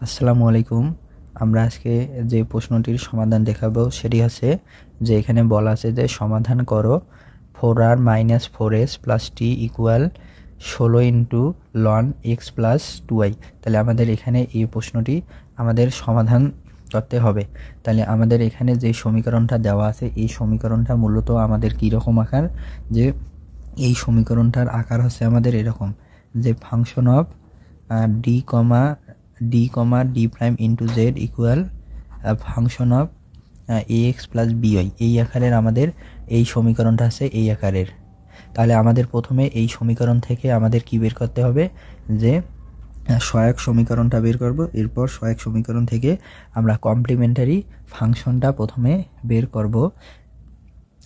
আসসালামু আলাইকুম। আমরা আজকে যে প্রশ্নটির সমাধান দেখাবো সেটি হচ্ছে যে এখানে বলা আছে যে সমাধান করো 4r - 4s + t = 16 into ln x + 2y। তাহলে আমাদের এখানে এই প্রশ্নটি আমাদের সমাধান করতে হবে। তাহলে আমাদের এখানে যে সমীকরণটা দেওয়া আছে এই সমীকরণটা মূলত আমাদের কীরকম আকার, যে এই সমীকরণটার আকার হচ্ছে আমাদের এরকম, যে function of d, prime into z equal function of ax plus by। এই আকারের আমাদের এই সমীকরণটা আছে এই আকারের। তাহলে আমাদের প্রথমে এই সমীকরণ থেকে আমাদের কি বের করতে হবে, যে সহায়ক সমীকরণটা বের করব। এরপর সহায়ক সমীকরণ থেকে আমরা কমপ্লিমেন্টারি ফাংশনটা প্রথমে বের করব।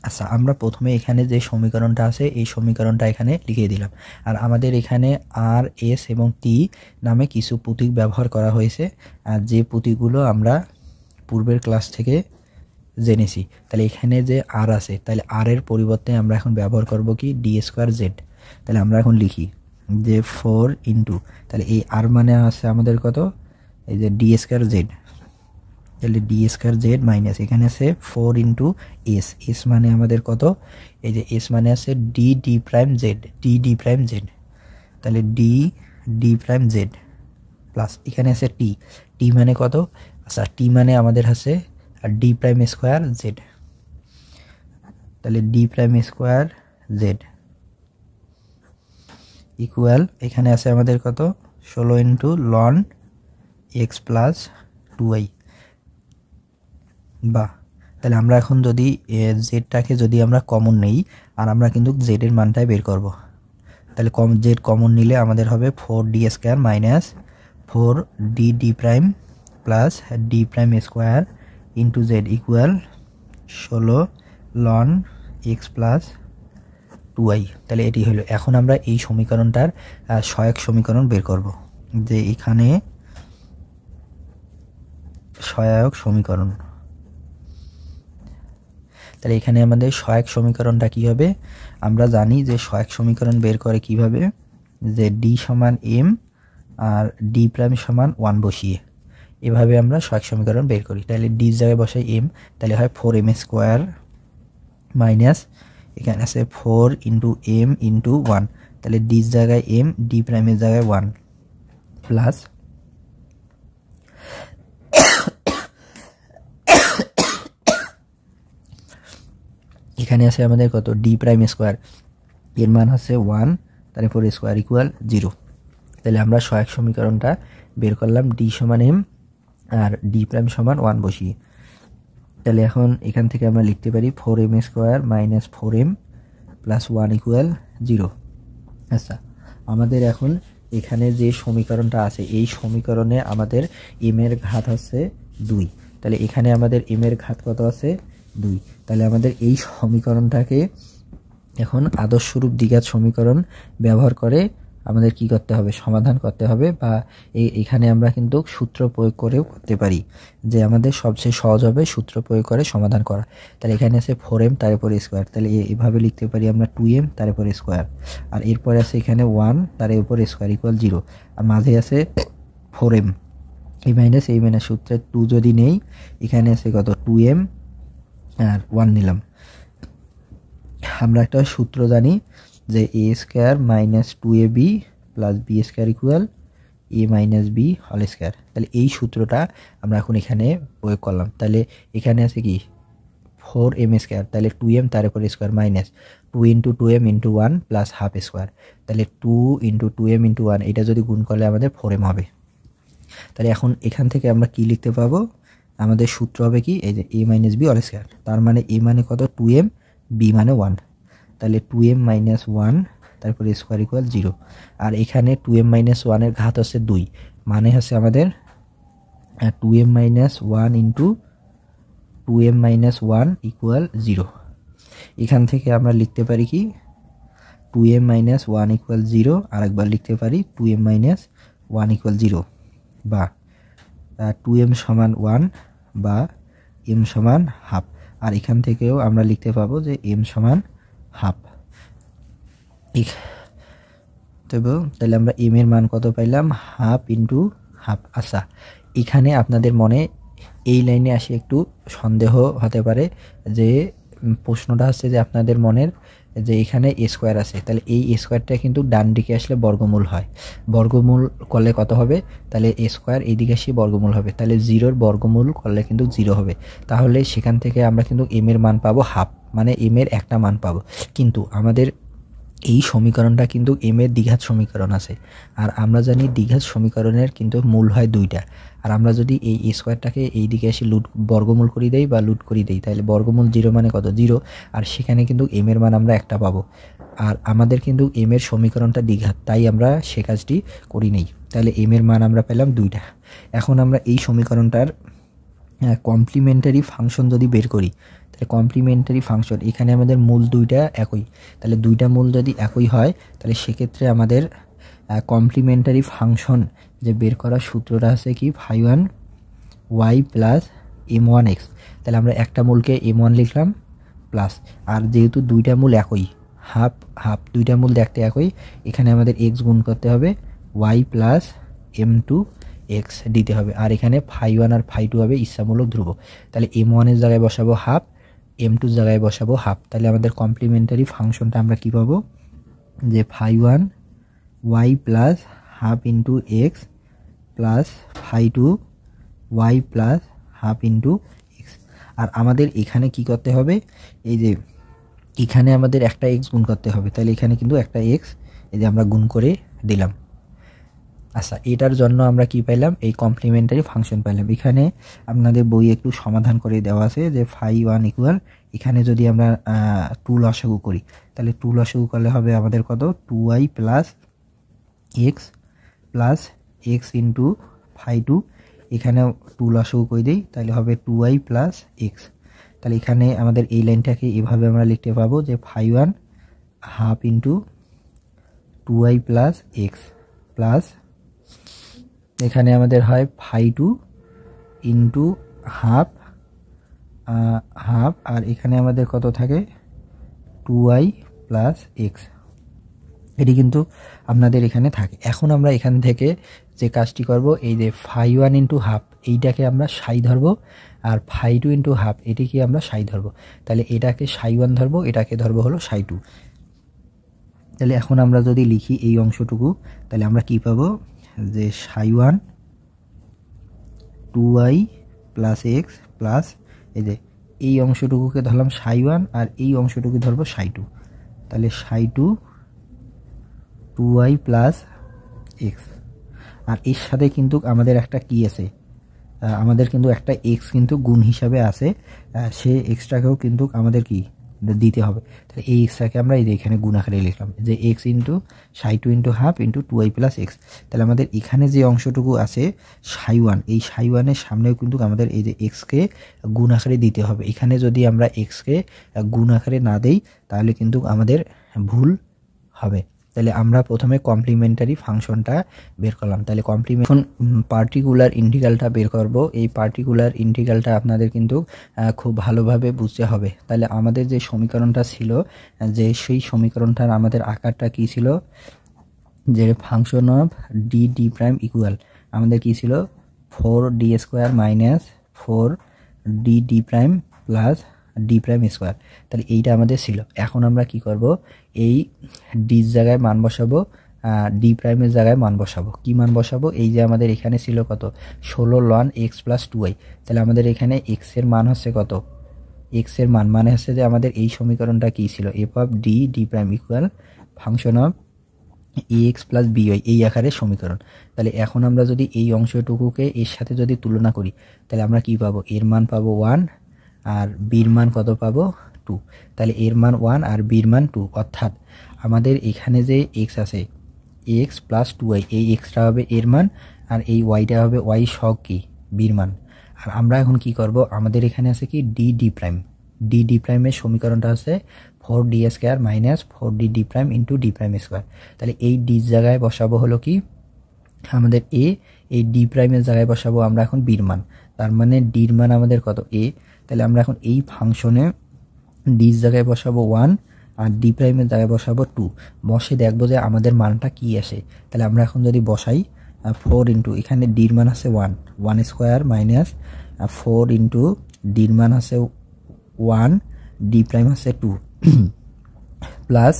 আচ্ছা, আমরা প্রথমে এখানে যে সমীকরণটা আছে এই সমীকরণটা এখানে লিখে দিলাম। আর আমাদের এখানে আর, এস এবং টি নামে কিছু প্রতীক ব্যবহার করা হয়েছে, আর যে প্রতীকগুলো আমরা পূর্বের ক্লাস থেকে জেনেছি। তাহলে এখানে যে আর আছে, তাহলে আর এর পরিবর্তে আমরা এখন ব্যবহার করব কি d²z। তাহলে আমরা এখন লিখি যে 4 ইন্টু, তাহলে এই আর মানে আছে আমাদের কত, এই যে d²z। তাহলে d² z মাইনাস এখানে আছে 4 ইন্টু এস, এস মানে আমাদের কত, এই যে এস মানে আছে d prime Z, d prime Z. তাহলে d প্রাইম জেড প্লাস এখানে আছে টি, টি মানে কত, আচ্ছা টি মানে আমাদের আছে d প্রাইম স্কোয়ার জেড। তাহলে d prime square Z equal এখানে আছে আমাদের কত 16 ইন্টু ln x + 2y। বাহ, তাহলে আমরা এখন যদি জেডটাকে যদি আমরা কমন নেই, আর আমরা কিন্তু জেডের মানটাই বের করব। তাহলে জেড কমন নিলে আমাদের হবে 4d² minus 4d prime plus d prime square into Z equal 16 ln x + 2y। তাহলে এটি হলো। এখন আমরা এই সমীকরণটার সহায়ক সমীকরণ বের করব, যে এখানে সহায়ক সমীকরণ। তাহলে এখানে আমাদের সহায়ক সমীকরণটা কি হবে, আমরা জানি যে সহায়ক সমীকরণ বের করে কিভাবে, যে d সমান m আর d প্রাইম সমান 1 বসিয়ে এভাবে আমরা সহায়ক সমীকরণ বের করি। তাহলে d জায়গায় বসাই m, তাহলে হয় 4m² মাইনাস এখানে আছে 4 ইন্টু m ইন্টু 1, তাহলে d জায়গায় m, d প্রাইমের জায়গায় 1 প্লাস এখানে আছে আমাদের কত d প্রাইম স্কোয়ার, এর মান হচ্ছে 1, তারপর স্কোয়ার ইকুয়াল 0। তাহলে আমরা সহায়ক সমীকরণটা বের করলাম d সমান m আর d প্রাইম সমান 1 বসিয়ে। তাহলে এখন এখান থেকে আমরা লিখতে পারি 4m² minus 4m plus 1 equal 0। আচ্ছা, আমাদের এখন এখানে যে সমীকরণটা আছে এই সমীকরণে আমাদের m এর ঘাত হচ্ছে 2। তাহলে এখানে আমাদের m এর ঘাত কত আছে 2। তাহলে আমাদের এই সমীকরণটাকে এখন আদর্শরূপ দ্বিঘাত সমীকরণ ব্যবহার করে আমাদের কি করতে হবে, সমাধান করতে হবে। বা এখানে আমরা কিন্তু সূত্র প্রয়োগ করেও করতে পারি, যে আমাদের সবচেয়ে সহজ হবে সূত্র প্রয়োগ করে সমাধান করা। তাহলে এখানে আছে 4m তার উপর স্কোয়ার, তাহলে এভাবে লিখতে পারি আমরা 2m তার উপর স্কোয়ার, আর এরপরে আছে এখানে 1 তার উপর স্কোয়ার ইকুয়াল 0, আর মাঝে আছে 4m, এই মাইনাস সূত্রে 2 যদি নেই, এখানে আছে কত 2m আর 1 নিলাম। আমরা একটা সূত্র জানি যে a² minus 2ab plus b² equal a minus b whole square. তাহলে এই সূত্রটা আমরা এখন এখানে প্রয়োগ করলাম। তাহলে এখানে আছে কি 4m², তাহলে 2m তার উপর square minus 2 into 2m into 1 plus half square, তাহলে 2 ইন্টু 2m ইন্টু 1 এটা যদি গুণ করলে আমাদের 4m হবে। তাহলে এখন এখান থেকে আমরা কি লিখতে পাবো, আমাদের সূত্র হবে কি, এই যে a minus b whole square. তার মানে a মানে কত 2m, b মানে 1, তাহলে 2m মাইনাস 1 তারপরে স্কোয়ার ইকুয়াল 0। আর এখানে 2m মাইনাস 1 এর ঘাত হচ্ছে 2, মানে হচ্ছে আমাদের 2m minus 1 into 2m minus 1 equal 0। এখান থেকে আমরা লিখতে পারি কি 2m মাইনাস 1 ইকুয়াল 0, আর একবার লিখতে পারি 2m মাইনাস 1 ইকুয়াল 0, বা 2m সমান 1 বা m সমান হাফ। আর এখান থেকেও আমরা লিখতে পাবো যে m সমান হাফ। তাহলে আমরা m এর মান কত পাইলাম, হাফ ইন্টু হাফ। আচ্ছা, এখানে আপনাদের মনে এই লাইনে আসে একটু সন্দেহ হতে পারে যে প্রশ্নটা হচ্ছে যে আপনাদের মনের যে এখানে এ স্কোয়ার আছে, তাহলে এই স্কোয়ারটা কিন্তু ডান দিকে আসলে বর্গমূল হয়, বর্গমূল করলে কত হবে, তাহলে এ স্কোয়ার এইদিকে আসে বর্গমূল হবে, তাহলে জিরোর বর্গমূল করলে কিন্তু জিরো হবে। তাহলে সেখান থেকে আমরা কিন্তু এম এর মান পাবো হাফ, মানে এম এর একটা মান পাবো। কিন্তু আমাদের এই সমীকরণটা কিন্তু এম এর দ্বিঘাত সমীকরণ আছে, আর আমরা জানি দ্বিঘাত সমীকরণের কিন্তু মূল হয় দুইটা। আর আমরা যদি এই স্কোয়ারটাকে এই দিকে এসে বর্গমূল করে দেই বা লুট করে দেই, তাহলে বর্গমূল জিরো মানে কত, জিরো। আর সেখানে কিন্তু এম এর মান আমরা একটা পাবো, আর আমাদের কিন্তু এম এর সমীকরণটা দ্বিঘাত, তাই আমরা সে কাজটি করি নেই। তাহলে এম এর মান আমরা পেলাম দুইটা। এখন আমরা এই সমীকরণটার কমপ্লিমেন্টারি ফাংশন যদি বের করি, তাহলে কমপ্লিমেন্টারি ফাংশন এখানে আমাদের মূল দুইটা একই, তাহলে দুইটা মূল যদি একই হয় তাহলে সেক্ষেত্রে আমাদের কমপ্লিমেন্টারি ফাংশন যে বের করার সূত্রটা আছে কি, ফাই1 ওয়াই প্লাস m1 x। তাহলে আমরা একটা মূলকে m1 লিখলাম প্লাস, আর যেহেতু দুইটা মূল একই, হাফ হাফ দুইটা মূল দেখতে একই, এখানে আমাদের x গুণ করতে হবে y প্লাস m2 x দিতে হবে, আর এখানে ফাই1 আর ফাই2 হবে ইচ্ছামূলক ধ্রুব। তাহলে m1 এর জায়গায় বসাবো হাফ, m2 এর জায়গায় বসাবো হাফ। তাহলে আমাদের কমপ্লিমেন্টারি ফাংশনটা আমরা কি পাবো, যে ফাই1 y plus half into x plus ফাই2 y plus half into x. আর আমাদের এখানে কি করতে হবে, এই যে এখানে আমাদের একটা এক্স গুণ করতে হবে, তাহলে এখানে কিন্তু একটা এক্স এই যে আমরা গুণ করে দিলাম। আচ্ছা, এটার জন্য আমরা কি পাইলাম, এই কমপ্লিমেন্টারি ফাংশন পাইলাম। এখানে আপনাদের বই একটু সমাধান করে দেওয়া আছে যে ফাই1 ইকুয়াল, এখানে যদি আমরা 2 লসাগু করি, তাহলে 2 লসাগু করলে হবে আমাদের কত, 2y plus x plus x into ফাই2, এখানে 2 লসাগু করে দিই, তাহলে হবে 2y প্লাস এক্স। তাহলে এখানে আমাদের এই লাইনটাকে এভাবে আমরা লিখতে পাবো যে ফাই1 half into 2y plus x plus এখানে আমাদের হয় ফাই2 ইন্টু হাফ হাফ, আর এখানে আমাদের কত থাকে 2y প্লাস এক্স, এটি কিন্তু আপনাদের এখানে থাকে। এখন আমরা এখান থেকে যে কাজটি করব, এই যে ফাই1 ইন্টু হাফ এইটাকে আমরা সাই ধরবো, আর ফাই2 ইন্টু হাফ এটিকে আমরা সাই ধরবো। তাহলে এটাকে সাই1 ধরবো, এটাকে ধরবো হলো সাই2। তাহলে এখন আমরা যদি লিখি এই অংশটুকু, তাহলে আমরা কি পাবো, যে সাই1 2y প্লাস এক্স প্লাস এই যে এই অংশটুকুকে ধরলাম সাই1 আর এই অংশটুকু ধরবো সাই2, তাহলে সাই2 2y প্লাস এক্স। আর এর সাথে কিন্তু আমাদের একটা কি আছে, আমাদের কিন্তু একটা এক্স কিন্তু গুণ হিসাবে আছে, সে এক্সটাকেও কিন্তু আমাদের কি দিতে হবে। তাহলে এই এক্সটাকে আমরা এই যে এখানে গুণ আকারে লিখলাম যে এক্স ইন্টু সাই2 into half into 2y plus x. তাহলে আমাদের এখানে যে অংশটুকু আছে সাই1, এই সাই1 সামনেও কিন্তু আমাদের এই যে এক্সকে গুণ আকারে দিতে হবে। এখানে যদি আমরা এক্সকে গুণ আকারে না দেই তাহলে কিন্তু আমাদের ভুল হবে। তাহলে আমরা প্রথমে কমপ্লিমেন্টারি ফাংশনটা বের করলাম। তাহলে পার্টিকুলার ইন্টিগ্রালটা বের করব। এই পার্টিকুলার ইন্টিগ্রালটা আপনাদের কিন্তু খুব ভালোভাবে বুঝতে হবে। তাহলে আমাদের যে সমীকরণটা ছিল, যে সেই সমীকরণটার আমাদের আকারটা কি ছিল, যে function of D prime equal আমাদের কি ছিল 4d square minus 4d prime plus D prime square. তাহলে এইটা আমাদের ছিল। এখন আমরা কি করব, এই ডির জায়গায় মান বসাবো, ডি প্রাইমের জায়গায় মান বসাবো। কি মান বসাবো, এই যে আমাদের এখানে ছিল কত 16 ln x প্লাস 2y। তাহলে আমাদের এখানে x এর মান হচ্ছে কত, x এর মান মানে হচ্ছে যে আমাদের এই সমীকরণটা কি ছিল, F of D prime equal function of ax plus by, এই আকারের সমীকরণ। তাহলে এখন আমরা যদি এই অংশটুকুকে এর সাথে যদি তুলনা করি, তাহলে আমরা কি পাবো, এর মান পাবো 1 আর বির মান কত পাবো 2। তাহলে এর মান 1 আর বির মান 2, অর্থাৎ আমাদের এখানে যে x আছে x প্লাস 2y, এই এক্সটা হবে এর মান আর এই ওয়াইটা হবে ওয়াই সহগ কি বির মান। আর আমরা এখন কি করব, আমাদের এখানে আছে কি ডি প্রাইম, ডি প্রাইমের সমীকরণটা আছে 4d square minus 4d prime into D prime square. তাহলে এই ডির জায়গায় বসাবো হলো কি আমাদের এ, এই ডি প্রাইমের জায়গায় বসাবো আমরা এখন বির মান, তার মানে ডির মান আমাদের কত এ। তাহলে আমরা এখন এই ফাংশনে ডির জায়গায় বসাবো 1 আর ডি প্রাইমের জায়গায় বসাবো 2, বসে দেখবো যে আমাদের মানটা কি আসে। তাহলে আমরা এখন যদি বসাই 4 ইন্টু এখানে ডির মান আছে 1 স্কোয়ার মাইনাস 4 ইন্টু ডির মান আছে 1 ডি প্রাইম আছে 2 প্লাস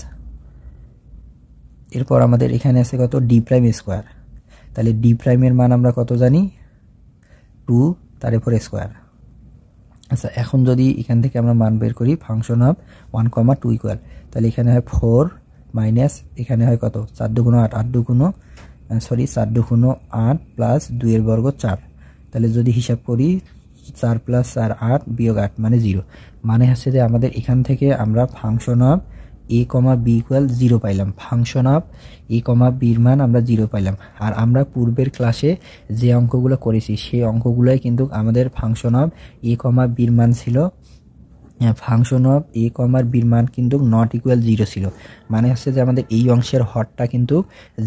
এরপর আমাদের এখানে আছে কত ডি প্রাইম স্কোয়ার। তাহলে ডি প্রাইমের মান আমরা কত জানি 2 তার উপর স্কোয়ার। আচ্ছা এখন যদি এখান থেকে আমরা মান বের করি ফাংশন অফ 1, 2 ইকুয়াল, তাহলে এখানে হয় 4 মাইনাস এখানে হয় কত 4 2 8 8 2 4 2 8 প্লাস 2 এর বর্গ 4। তাহলে যদি হিসাব করি 4 প্লাস 4 8 বিয়োগ 8 মানে 0। মানে হচ্ছে যে আমাদের এখান থেকে আমরা function of a, b equal 0 পাইলাম। ফাংশন অফ a, b এর মান আমরা 0 পাইলাম। আর আমরা পূর্বের ক্লাসে যে অঙ্কগুলো করেছি সেই অঙ্কগুলোই কিন্তু আমাদের ফাংশন অফ a, b এর মান ছিল, ফাংশন অফ a, b এর মান কিন্তু নট ইকুয়াল 0 ছিল। মানে হচ্ছে যে আমাদের এই অংশের হরটা কিন্তু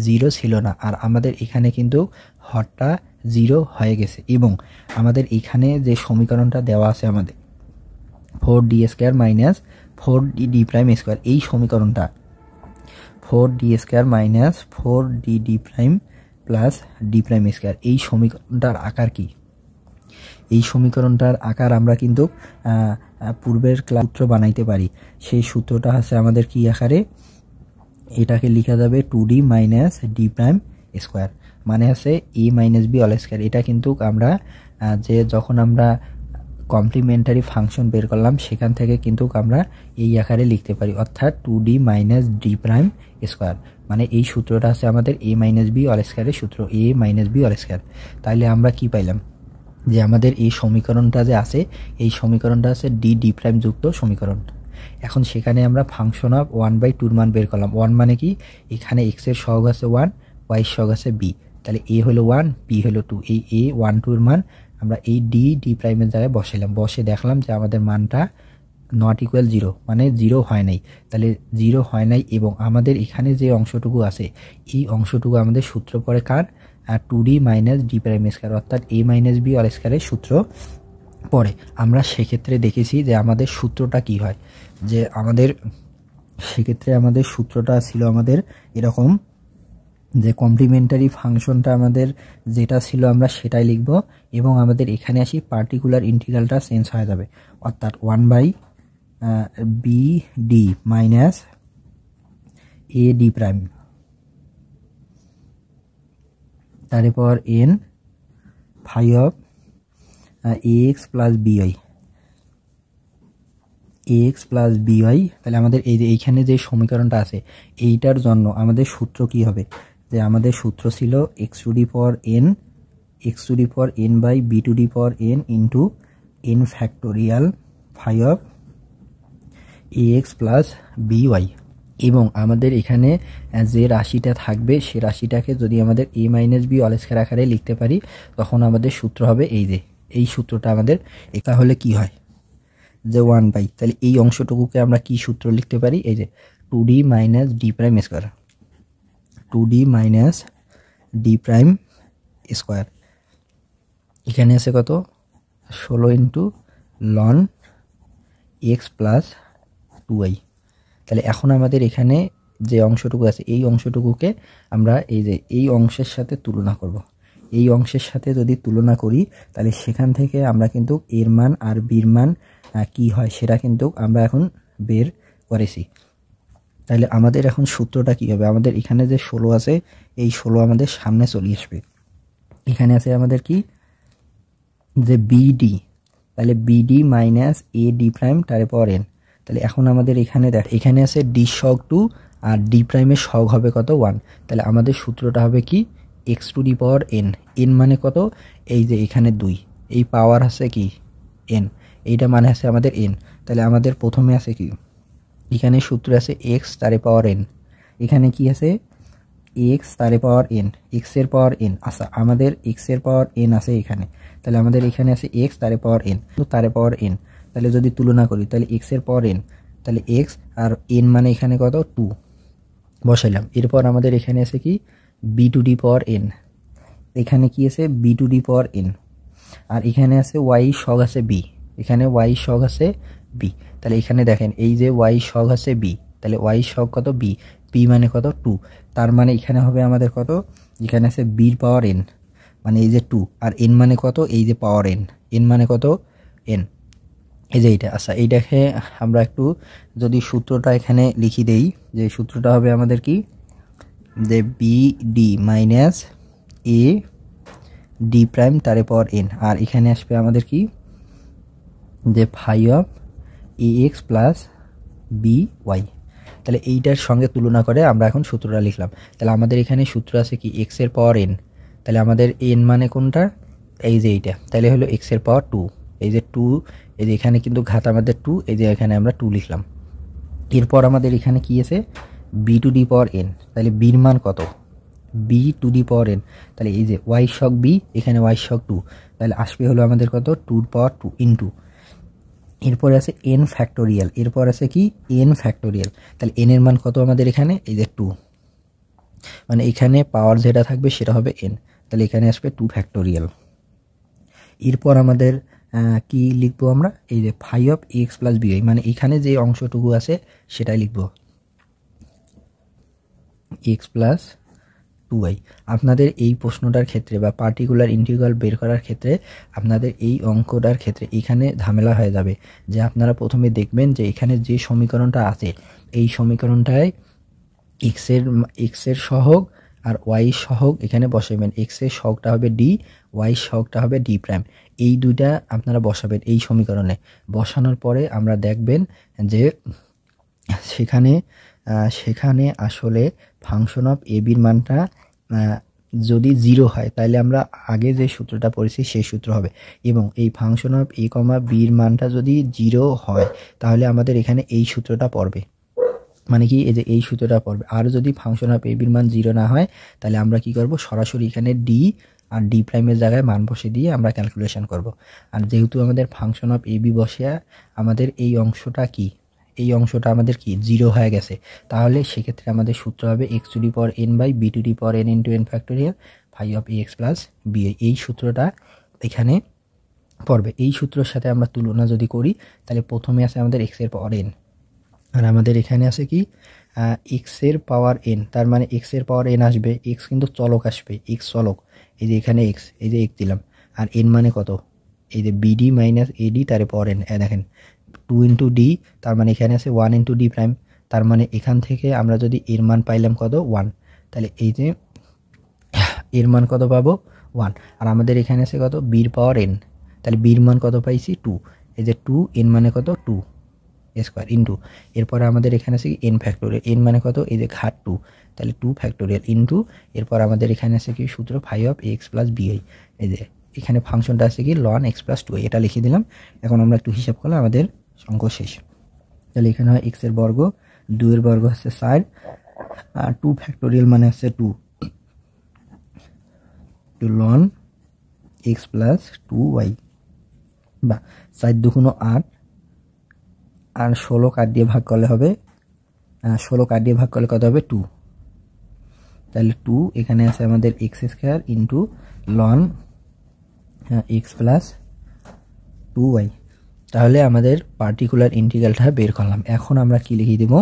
0 ছিল না, আর আমাদের এখানে কিন্তু হরটা 0 হয়ে গেছে। এবং আমাদের এখানে যে সমীকরণটা দেওয়া আছে আমাদের 4d square minus 4d prime square, এই সমীকরণটা 4d square minus 4d prime plus D prime square, এই সমীকরণটার আকার কি? এই সমীকরণটার আকার আমরা কিন্তু পূর্বের ক্লাস সূত্র বানাইতে পারি। সেই সূত্রটা হচ্ছে আমাদের কি আকারে, এটাকে লেখা যাবে 2d minus D prime square, মানে হচ্ছে a minus b all square. এটা কিন্তু আমরা যে যখন আমরা কমপ্লিমেন্টারি ফাংশন বের করলাম সেখান থেকে কিন্তু আমরা এই আকারে লিখতে পারি, অর্থাৎ 2d minus D prime square. মানে এই সূত্রটা আছে আমাদের a মাইনাস b অল স্কয়ারের সূত্র, a minus b all square. তাইলে আমরা কি পাইলাম যে আমাদের এই সমীকরণটা যে আছে এই সমীকরণটা আছে ডি প্রাইম যুক্ত সমীকরণ। এখন সেখানে আমরা ফাংশন অফ 1/2 এর মান বের করলাম। 1 মানে কি, এখানে x এর সহগ আছে 1, y এর সহগ আছে b, তাহলে a হলো 1 b হলো 2। এই a 1 2 এর মান আমরা এই ডি প্রাইমের জায়গায় বসাইলাম, বসে দেখলাম যে আমাদের মানটা নট ইকুয়াল 0, মানে 0 হয় নাই। তাহলে 0 হয় নাই এবং আমাদের এখানে যে অংশটুকু আছে এই অংশটুকু আমাদের সূত্র পড়ে কার, 2d minus D prime square, অর্থাৎ a মাইনাস b অল স্কয়ারের সূত্র পড়ে। আমরা সেক্ষেত্রে দেখেছি যে আমাদের সূত্রটা কি হয়, যে আমাদের সেক্ষেত্রে আমাদের সূত্রটা ছিল আমাদের এরকম, যে কমপ্লিমেন্টারি ফাংশনটা আমাদের যেটা ছিল আমরা সেটাই লিখব এবং আমাদের এখানে আসি পার্টিকুলার ইন্টিগ্রালটা চেঞ্জ হয়ে যাবে, অর্থাৎ 1/bd মাইনাস ad প্রাইম তারপর n phi of ax plus by, ax plus by। তাহলে আমাদের এই যে এইখানে যে সমীকরণটা আছে এইটার জন্য আমাদের সূত্র কি হবে, যে আমাদের সূত্র ছিল x to the power n by b to the power n into n factorial phi of ax plus by। এবং আমাদের এখানে যে রাশিটা থাকবে সে রাশিটাকে যদি আমাদের a minus b all square আকারে লিখতে পারি তখন আমাদের সূত্র হবে এই যে এই সূত্রটা আমাদের। তাহলে কি হয় যে 1/, তাহলে এই অংশটুকুকে আমরা কি সূত্র লিখতে পারি, এই যে 2d minus D prime square, 2d minus D prime square. এখানে আছে কত 16 into loan x plus 2y। তাহলে এখন আমাদের এখানে যে অংশটুকু আছে এই অংশটুকুকে আমরা এই যে এই অংশের সাথে তুলনা করব। এই অংশের সাথে যদি তুলনা করি তাহলে সেখান থেকে আমরা কিন্তু এর মান আর বির মান কি হয় সেটা কিন্তু আমরা এখন বের করেছি। তাহলে আমাদের এখন সূত্রটা কি হবে, আমাদের এখানে যে 16 আছে এই 16 আমাদের সামনে চলে আসবে। এখানে আছে আমাদের কি যে বিডি, তাহলে BD minus A D prime তার পাওয়ার এন। তাহলে এখন আমাদের এখানে দেখ এখানে আছে ডি সহগ 2 আর ডি প্রাইমের সহগ হবে কত 1। তাহলে আমাদের সূত্রটা হবে কি x to the power N, N মানে কত, এই যে এখানে 2, এই পাওয়ার আছে কি এন, এইটা মানে আছে আমাদের এন। তাহলে আমাদের প্রথমে আছে কি এখানে সূত্র আছে এক্স তারে পাওয়ার এন, এখানে কি আছে এক্স তারে পাওয়ার এন, এক্স এর পাওয়ার এন। আচ্ছা আমাদের এক্স এর পাওয়ার এন আছে এখানে, তাহলে আমাদের এখানে আছে এক্স তারে পাওয়ার এন, তো তারে পাওয়ার এন। তাহলে যদি তুলনা করি তাহলে এক্স এর পাওয়ার এন, তাহলে এক্স আর এন মানে এখানে কত 2 বসাইলাম। এরপর আমাদের এখানে আছে কি b to D power n, এখানে কি আছে B to D power N, আর এখানে আছে ওয়াই সহগ আছে বি, এখানে ওয়াই সহগ আছে বি। তাহলে এখানে দেখেন এই যে ওয়াই সহগ আছে বি, তাহলে ওয়াই সহগ কত বি, বি মানে কত 2, তার মানে এখানে হবে আমাদের কত এখানে আছে বির পাওয়ার এন, মানে এই যে 2, আর এন মানে কত, এই যে পাওয়ার এন, এন মানে কত এন, এই যে এইটা। আচ্ছা এইটাকে আমরা একটু যদি সূত্রটা এখানে লিখি দেই, যে সূত্রটা হবে আমাদের কি, যে B D minus A D prime তার পাওয়ার এন, আর এখানে আসবে আমাদের কি, যে phi of A X plus B Y. তাহলে এইটার সঙ্গে তুলনা করে আমরা এখন সূত্রটা লিখলাম। তাহলে আমাদের এখানে সূত্র আছে কি, এক্স এর পাওয়ার এন, তাহলে আমাদের এন মানে কোনটা, এই যে এইটা, তাহলে হলো এক্স এর পাওয়ার 2, এই যে 2, এই যে এখানে কিন্তু ঘাত আমাদের 2, এই যে এখানে আমরা 2 লিখলাম। এরপর আমাদের এখানে কি আছে, B to D power N, তাহলে বির মান কত, B to D power N, তাহলে এই যে ওয়াই শক বি, এখানে ওয়াই শক 2, তাহলে আসবে হলো আমাদের কত, 2 পাওয়ার 2 ইন্টু, এরপরে আছে এন ফ্যাক্টোরিয়াল, এরপর আছে কি এন ফ্যাক্টোরিয়াল, তাহলে এন এর মান কত আমাদের এখানে, এই যে 2, মানে এখানে পাওয়ার যেটা থাকবে সেটা হবে এন, তাহলে এখানে আসবে 2 ফ্যাক্টোরিয়াল। এরপর আমাদের কি লিখবো আমরা, এই যে ফাই অফ এক্স প্লাস বিআই, মানে এখানে যে অংশটুকু আছে সেটাই লিখবো, এক্স প্লাস 2y। আপনাদের এই প্রশ্নটার ক্ষেত্রে বা পার্টিকুলার ইন্টিগ্রাল বের করার ক্ষেত্রে আপনাদের এই অঙ্কটার ক্ষেত্রে এখানে ঝামেলা হয়ে যাবে, যে আপনারা প্রথমে দেখবেন যে এখানে যে সমীকরণটা আছে এই সমীকরণটায় এক্স এর সহগ আর ওয়াই সহগ এখানে বসাবেন, এক্স এর সহগটা হবে ডি, ওয়াই সহগটা হবে ডি প্রাইম, এই দুইটা আপনারা বসাবেন এই সমীকরণে। বসানোর পরে আমরা দেখবেন যে সেখানে আসলে ফাংশন অফ এ বির মানটা যদি 0 হয় তাহলে আমরা আগে যে সূত্রটা পড়েছি সেই সূত্র হবে, এবং এই ফাংশন অফ এ কমা বির মানটা যদি 0 হয় তাহলে আমাদের এখানে এই সূত্রটা পড়বে, মানে কি এই যে এই সূত্রটা পড়বে। আর যদি ফাংশন অফ এ বির মান 0 না হয় তাহলে আমরা কি করব, সরাসরি এখানে ডি আর ডি প্রাইমের জায়গায় মান বসে দিয়ে আমরা ক্যালকুলেশন করব। আর যেহেতু আমাদের ফাংশন অফ এ বি বসে আমাদের এই অংশটা কি, এই অংশটা আমাদের কি 0 হয়ে গেছে, তাহলে সেক্ষেত্রে আমাদের সূত্র হবে X to D power N by B to D power N into N factorial phi of A X plus B. এই সূত্রটা এখানে পড়বে। এই সূত্রের সাথে আমরা তুলনা যদি করি তাহলে প্রথমে আছে আমাদের এক্স এর পাওয়ার এন, আর আমাদের এখানে আছে কি এক্স এর পাওয়ার এন, তার মানে এক্স এর পাওয়ার এন আসবে, এক্স কিন্তু চলক আসবে, এক্স চলক, এই যে এখানে এক্স, এই যে এক্স দিলাম, আর এন মানে কত, এই যে বিডি মাইনাস এডি তার পাওয়ার এন, দেখেন 2 ইন্টু ডি, তার মানে এখানে আছে 1 ইন্টু ডি প্রাইম, তার মানে এখান থেকে আমরা যদি এর মান পাইলাম কত 1, তাহলে এই যে এর মান কত পাবো 1, আর আমাদের এখানে আছে কত বির পাওয়ার এন, তাহলে বির মান কত পাইছি 2, এই যে 2, এন মানে কত 2 স্কোয়ার ইন্টু, এরপরে আমাদের এখানে আছে কি এন ফ্যাক্টোরিয়াল, এন মানে কত এই যে ঘাট 2, তাহলে 2 ফ্যাক্টোরিয়াল ইন্টু, এরপর আমাদের এখানে আছে কি সূত্র ফাই অফ এক্স প্লাস বিআই, এই যে এখানে ফাংশনটা আছে কি লন এক্স প্লাস 2, এটা লিখে দিলাম। এখন আমরা একটু হিসাব করলে আমাদের অঙ্ক শেষ। তাহলে এখানে হয় এক্স এর বর্গ, 2 এর বর্গ হচ্ছে 4, আর 2 ফ্যাক্টোরিয়াল মানে হচ্ছে 2 লন এক্স প্লাস 2y, বা 4 দুগুণ 8, আর 16 কাট দিয়ে ভাগ করলে হবে 16 কাট দিয়ে ভাগ করলে কত হবে 2, তাহলে 2 এখানে আছে আমাদের x square into loan x plus 2y। তাহলে আমাদের পার্টিকুলার ইন্টিগ্রালটা বের করলাম। এখন আমরা কি লিখে দেব,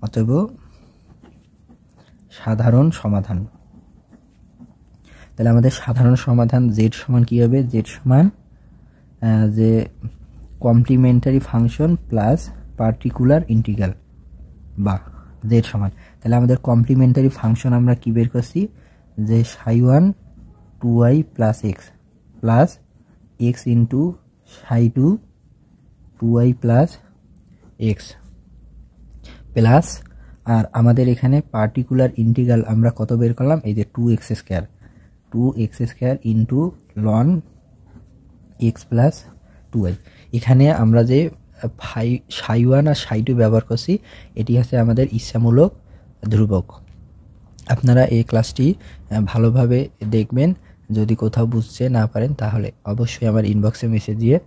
অতএব সাধারণ সমাধান। তাহলে আমাদের সাধারণ সমাধান জেড সমান কি হবে, জেড সমান যে complimentary function plus particular integral, বা জেড সমান, তাহলে আমাদের কমপ্লিমেন্টারি ফাংশন আমরা কি বের করছি, যে সাই1 2y প্লাস এক্স ইন্টু সাই2 2y প্লাস এক্স প্লাস, আর আমাদের এখানে পার্টিকুলার ইন্টিগ্রাল আমরা কত বের করলাম, এই যে 2x square into loan x plus 2y। এখানে আমরা যে সাই1 আর সাই2 ব্যবহার করছি এটি হচ্ছে আমাদের ইচ্ছামূলক ধ্রুবক। আপনারা এই ক্লাসটি ভালোভাবে দেখবেন, যদি কোথাও বুঝতে না পারেন তাহলে অবশ্যই আমার ইনবক্সে মেসেজ দিয়ে